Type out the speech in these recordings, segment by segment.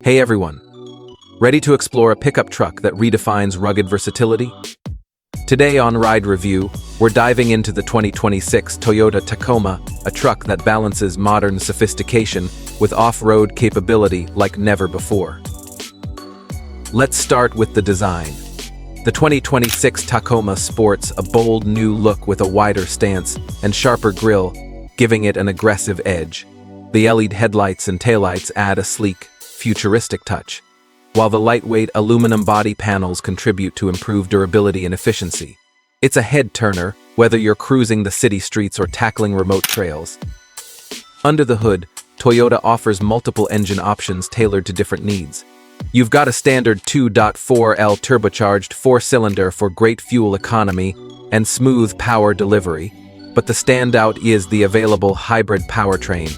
Hey everyone! Ready to explore a pickup truck that redefines rugged versatility? Today on Ride Review, we're diving into the 2026 Toyota Tacoma, a truck that balances modern sophistication with off-road capability like never before. Let's start with the design. The 2026 Tacoma sports a bold new look with a wider stance and sharper grille, giving it an aggressive edge. The LED headlights and taillights add a sleek, futuristic touch, while the lightweight aluminum body panels contribute to improved durability and efficiency. It's a head-turner, whether you're cruising the city streets or tackling remote trails. Under the hood, Toyota offers multiple engine options tailored to different needs. You've got a standard 2.4L turbocharged four-cylinder for great fuel economy and smooth power delivery, but the standout is the available hybrid powertrain.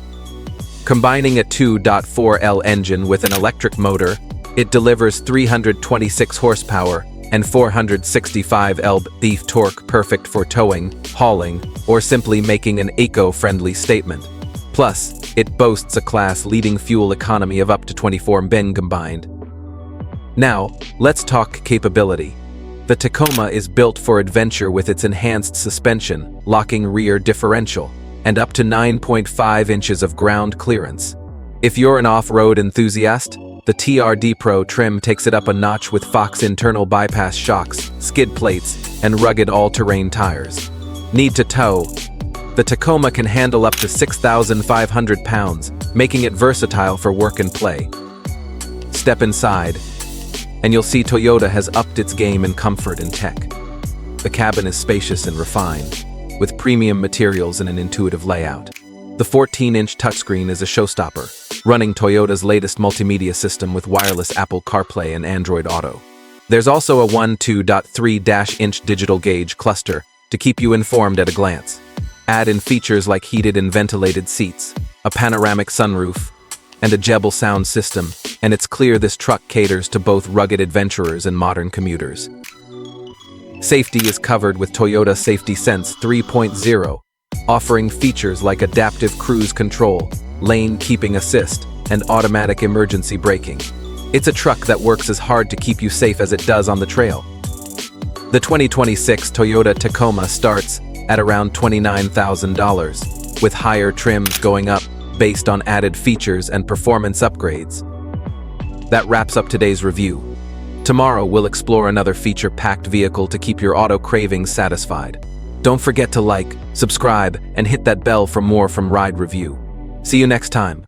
Combining a 2.4L engine with an electric motor, it delivers 326 horsepower and 465 lb torque, perfect for towing, hauling, or simply making an eco-friendly statement. Plus, it boasts a class-leading fuel economy of up to 24 mbn combined. Now, let's talk capability. The Tacoma is built for adventure with its enhanced suspension, locking rear differential, and up to 9.5 inches of ground clearance. If you're an off-road enthusiast, the TRD Pro trim takes it up a notch with Fox internal bypass shocks, skid plates, and rugged all-terrain tires. Need to tow? The Tacoma can handle up to 6,500 pounds, making it versatile for work and play. Step inside, and you'll see Toyota has upped its game in comfort and tech. The cabin is spacious and refined, with premium materials and an intuitive layout. The 14-inch touchscreen is a showstopper, running Toyota's latest multimedia system with wireless Apple CarPlay and Android Auto. There's also a 2.3-inch digital gauge cluster to keep you informed at a glance. Add in features like heated and ventilated seats, a panoramic sunroof, and a Jebel sound system, and it's clear this truck caters to both rugged adventurers and modern commuters. Safety is covered with Toyota Safety Sense 3.0, offering features like adaptive cruise control, lane keeping assist, and automatic emergency braking. It's a truck that works as hard to keep you safe as it does on the trail. The 2026 Toyota Tacoma starts at around $29,000, with higher trims going up based on added features and performance upgrades. That wraps up today's review. Tomorrow we'll explore another feature-packed vehicle to keep your auto cravings satisfied. Don't forget to like, subscribe, and hit that bell for more from Ride Review. See you next time.